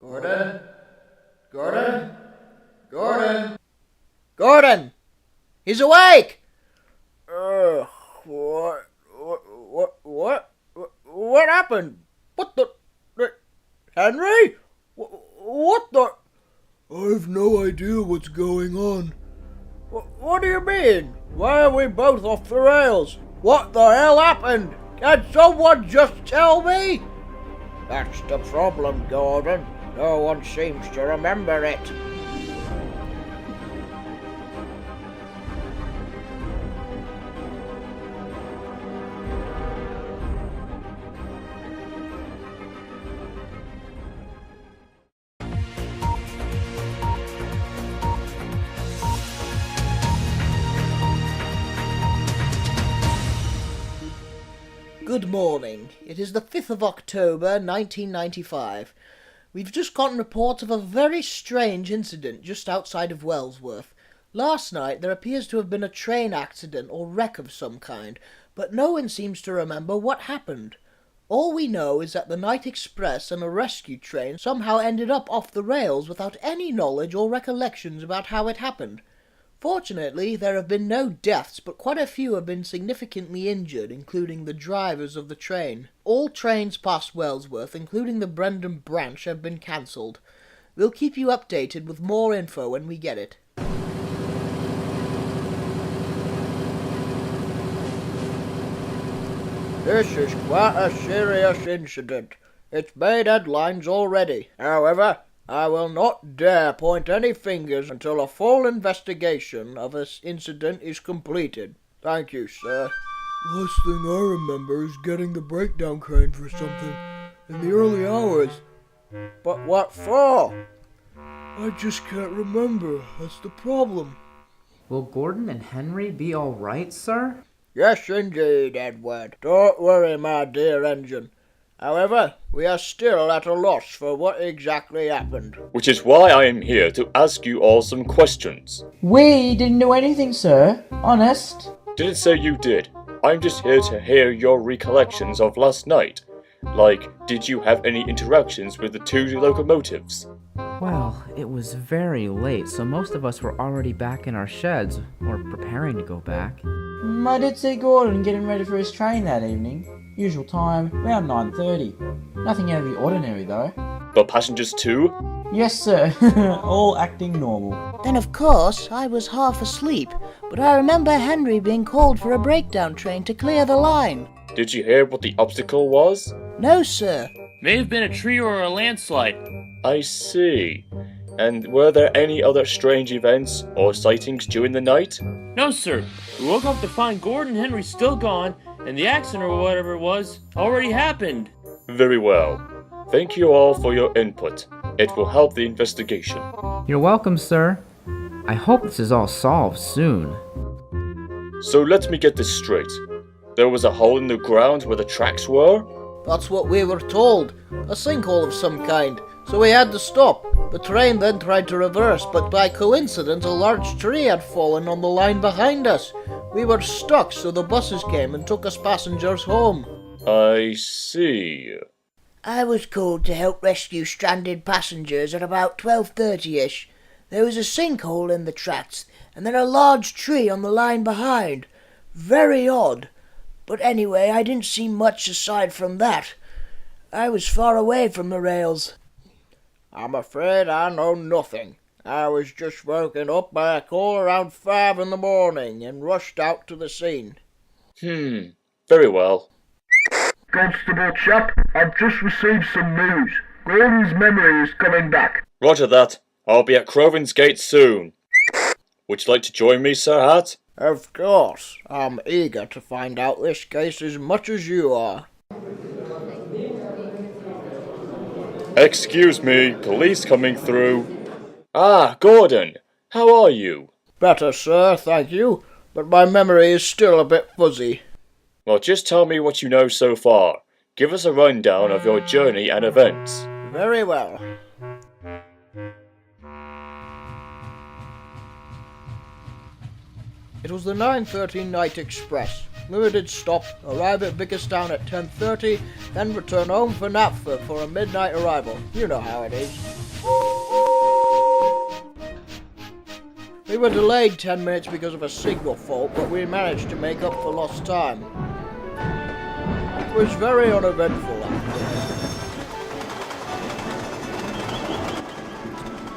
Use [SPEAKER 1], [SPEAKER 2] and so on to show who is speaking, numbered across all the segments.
[SPEAKER 1] Gordon? Gordon? Gordon? Gordon! He's awake! What happened? What the Henry? What the?
[SPEAKER 2] I've no idea what's going on.
[SPEAKER 1] What do you mean? Why are we both off the rails? What the hell happened? Can someone just tell me? That's the problem, Gordon. No one seems to remember it. Good morning. It is the 5th of October, 1995. We've just gotten reports of a very strange incident just outside of Wellsworth. Last night there appears to have been a train accident or wreck of some kind, but no one seems to remember what happened. All we know is that the night express and a rescue train somehow ended up off the rails without any knowledge or recollections about how it happened. Fortunately, there have been no deaths, but quite a few have been significantly injured, including the drivers of the train. All trains past Wellsworth, including the Brendan branch, have been cancelled. We'll keep you updated with more info when we get it. This is quite a serious incident. It's made headlines already. However, I will not dare point any fingers until a full investigation of this incident is completed. Thank you, sir.
[SPEAKER 2] Last thing I remember is getting the breakdown crane for something in the early hours.
[SPEAKER 1] But what for?
[SPEAKER 2] I just can't remember. That's the problem.
[SPEAKER 3] Will Gordon and Henry be all right, sir?
[SPEAKER 1] Yes, indeed, Edward. Don't worry, my dear engine. However, we are still at a loss for what exactly happened.
[SPEAKER 4] Which is why I am here to ask you all some questions.
[SPEAKER 5] We didn't do anything, sir. Honest.
[SPEAKER 4] Didn't say you did. I'm just here to hear your recollections of last night. Like, did you have any interactions with the two locomotives?
[SPEAKER 3] Well, it was very late, so most of us were already back in our sheds, or preparing to go back.
[SPEAKER 5] I did see Gordon getting ready for his train that evening. Usual time, around 9:30. Nothing out of the ordinary, though.
[SPEAKER 4] But passengers too?
[SPEAKER 5] Yes, sir. All acting normal.
[SPEAKER 6] Then of course I was half asleep, but I remember Henry being called for a breakdown train to clear the line.
[SPEAKER 4] Did you hear what the obstacle was?
[SPEAKER 6] No, sir.
[SPEAKER 7] May have been a tree or a landslide.
[SPEAKER 4] I see. And were there any other strange events or sightings during the night?
[SPEAKER 7] No, sir. We woke up to find Gordon and Henry still gone, and the accident or whatever it was already happened.
[SPEAKER 4] Very well. Thank you all for your input. It will help the investigation.
[SPEAKER 3] You're welcome, sir. I hope this is all solved soon.
[SPEAKER 4] So let me get this straight. There was a hole in the ground where the tracks were?
[SPEAKER 1] That's what we were told. A sinkhole of some kind. So we had to stop. The train then tried to reverse, but by coincidence a large tree had fallen on the line behind us. We were stuck, so the buses came and took us passengers home.
[SPEAKER 4] I see.
[SPEAKER 6] I was called to help rescue stranded passengers at about 12:30ish. There was a sinkhole in the tracks, and then a large tree on the line behind. Very odd. But anyway, I didn't see much aside from that. I was far away from the rails.
[SPEAKER 1] I'm afraid I know nothing. I was just woken up by a call around 5 in the morning and rushed out to the scene.
[SPEAKER 4] Very well.
[SPEAKER 8] Constable chap, I've just received some news. Gordon's memory is coming back.
[SPEAKER 4] Roger that. I'll be at Croven's Gate soon. Would you like to join me, Sir Hat?
[SPEAKER 1] Of course. I'm eager to find out this case as much as you are.
[SPEAKER 4] Excuse me, police coming through. Ah, Gordon, how are you?
[SPEAKER 1] Better, sir, thank you, but my memory is still a bit fuzzy.
[SPEAKER 4] Well, just tell me what you know so far. Give us a rundown of your journey and events.
[SPEAKER 1] Very well. It was the 9:30 night express. limited stop, arrive at Vicarstown at 10:30, then return home for Knapford for a midnight arrival. You know how it is. We were delayed 10 minutes because of a signal fault, but we managed to make up for lost time. It was very uneventful after.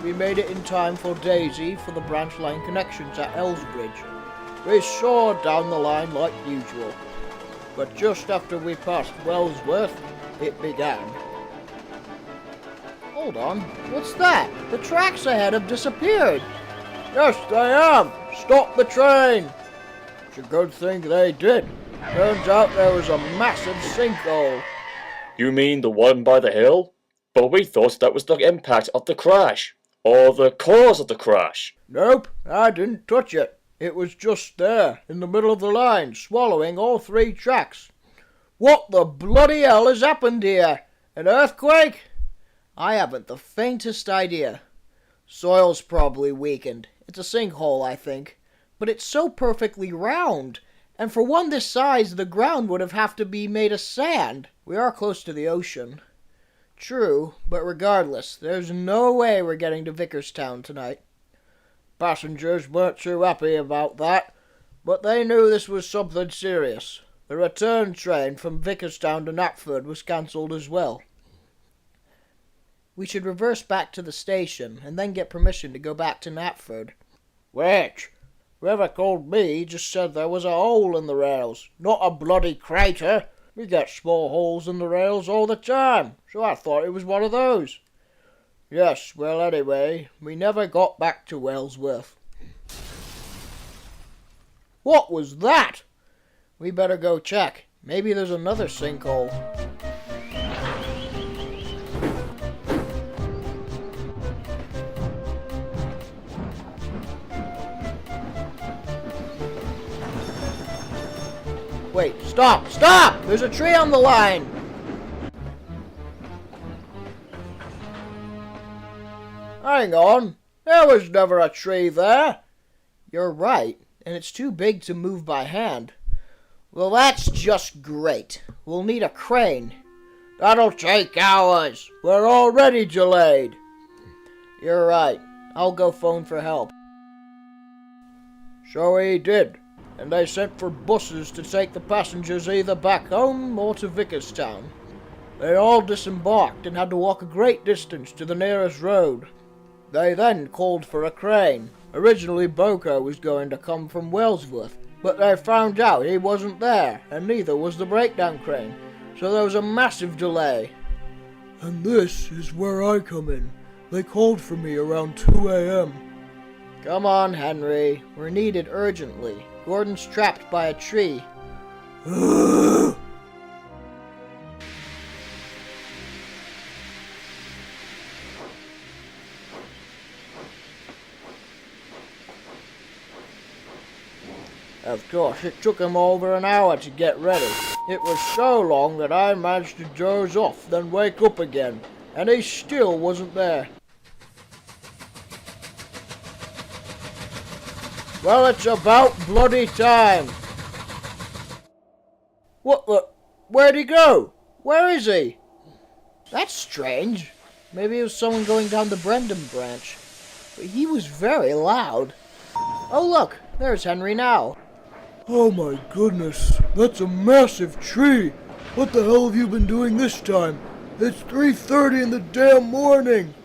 [SPEAKER 1] We made it in time for Daisy for the branch line connections at Elsbridge. We soared down the line like usual, but just after we passed Wellsworth, it began. Hold on, what's that? The tracks ahead have disappeared. Yes, they have. Stop the train. It's a good thing they did. Turns out there was a massive sinkhole.
[SPEAKER 4] You mean the one by the hill? But we thought that was the impact of the crash, or the cause of the crash.
[SPEAKER 1] Nope, I didn't touch it. It was just there, in the middle of the line, swallowing all 3 tracks. What the bloody hell has happened here? An earthquake? I haven't the faintest idea. Soil's probably weakened. It's a sinkhole, I think. But it's so perfectly round. And for one this size, the ground would have to be made of sand. We are close to the ocean. True, but regardless, there's no way we're getting to Vicarstown tonight. Passengers weren't too happy about that, but they knew this was something serious. The return train from Vicarstown to Knapford was cancelled as well. We should reverse back to the station and then get permission to go back to Knapford.
[SPEAKER 6] Which? Whoever called me just said there was a hole in the rails, not a bloody crater. We get small holes in the rails all the time, so I thought it was one of those. Yes, well anyway, we never got back to Wellsworth. What was that? We better go check. Maybe there's another sinkhole. Wait, stop! Stop! There's a tree on the line! Hang on, there was never a tree there. You're right, and it's too big to move by hand. Well, that's just great. We'll need a crane. That'll take hours. We're already delayed. You're right. I'll go phone for help. So he did, and they sent for buses to take the passengers either back home or to Vicarstown. They all disembarked and had to walk a great distance to the nearest road. They then called for a crane. Originally Boko was going to come from Wellsworth, but they found out he wasn't there, and neither was the breakdown crane, so there was a massive delay.
[SPEAKER 2] And this is where I come in. They called for me around 2 a.m.
[SPEAKER 1] Come on, Henry. We're needed urgently. Gordon's trapped by a tree. Of course, it took him over an hour to get ready. It was so long that I managed to doze off, then wake up again, and he still wasn't there. Well, it's about bloody time. What the? Where'd he go? Where is he? That's strange. Maybe it was someone going down the Brendan branch. But he was very loud. Oh look, there's Henry now.
[SPEAKER 2] Oh my goodness, that's a massive tree. What the hell have you been doing this time? It's 3:30 in the damn morning.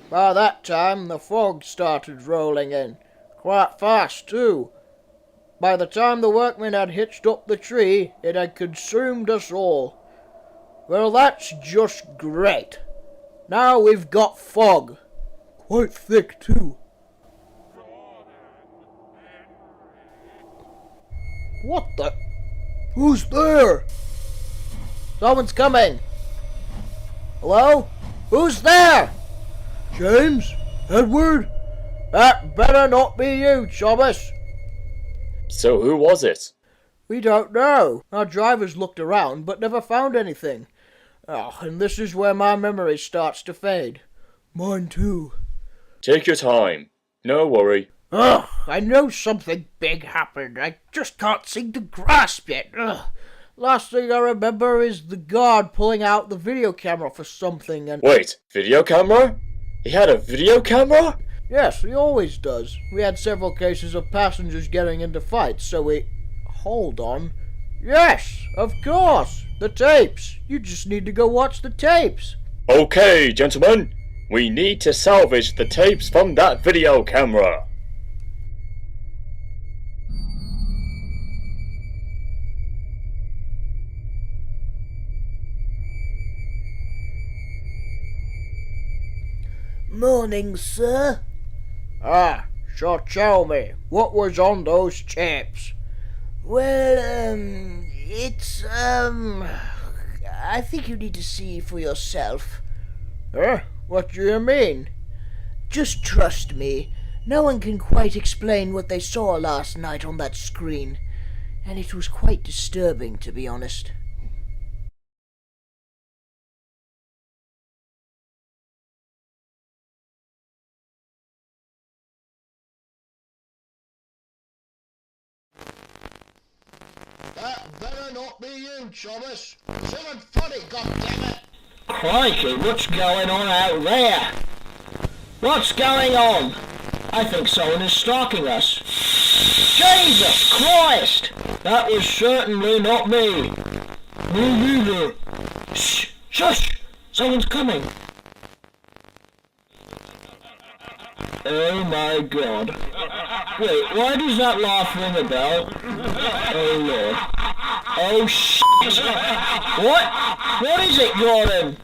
[SPEAKER 1] By that time, the fog started rolling in. Quite fast, too. By the time the workmen had hitched up the tree, it had consumed us all. Well, that's just great. Now we've got fog.
[SPEAKER 2] Quite thick, too.
[SPEAKER 1] What the?
[SPEAKER 2] Who's there?
[SPEAKER 1] Someone's coming. Hello? Who's there?
[SPEAKER 2] James? Edward?
[SPEAKER 1] That better not be you, Thomas.
[SPEAKER 4] So who was it?
[SPEAKER 1] We don't know. Our drivers looked around, but never found anything. Oh, and this is where my memory starts to fade.
[SPEAKER 2] Mine too.
[SPEAKER 4] Take your time. No worry.
[SPEAKER 1] Ugh, I know something big happened. I just can't seem to grasp it. Ugh. Last thing I remember is the guard pulling out the video camera for something and...
[SPEAKER 4] Wait, video camera? He had a video camera?
[SPEAKER 1] Yes, he always does. We had several cases of passengers getting into fights, so we... Hold on. Yes, of course. The tapes. You just need to go watch the tapes.
[SPEAKER 4] Okay, gentlemen. We need to salvage the tapes from that video camera.
[SPEAKER 6] Morning, sir.
[SPEAKER 1] Ah, so tell me, what was on those tapes?
[SPEAKER 6] Well, it's, I think you need to see for yourself.
[SPEAKER 1] What do you mean?
[SPEAKER 6] Just trust me. No one can quite explain what they saw last night on that screen. And it was quite disturbing, to be honest.
[SPEAKER 1] That better not be you, Thomas. Something funny, goddammit.
[SPEAKER 9] Crikey, what's going on out there? What's going on? I think someone is stalking us. Jesus Christ! That was certainly not me. Me neither. Shh! Shush! Someone's coming. Oh my god. Wait, why does that laugh ring a bell? Oh lord. Oh shit! What? What is it, Gordon?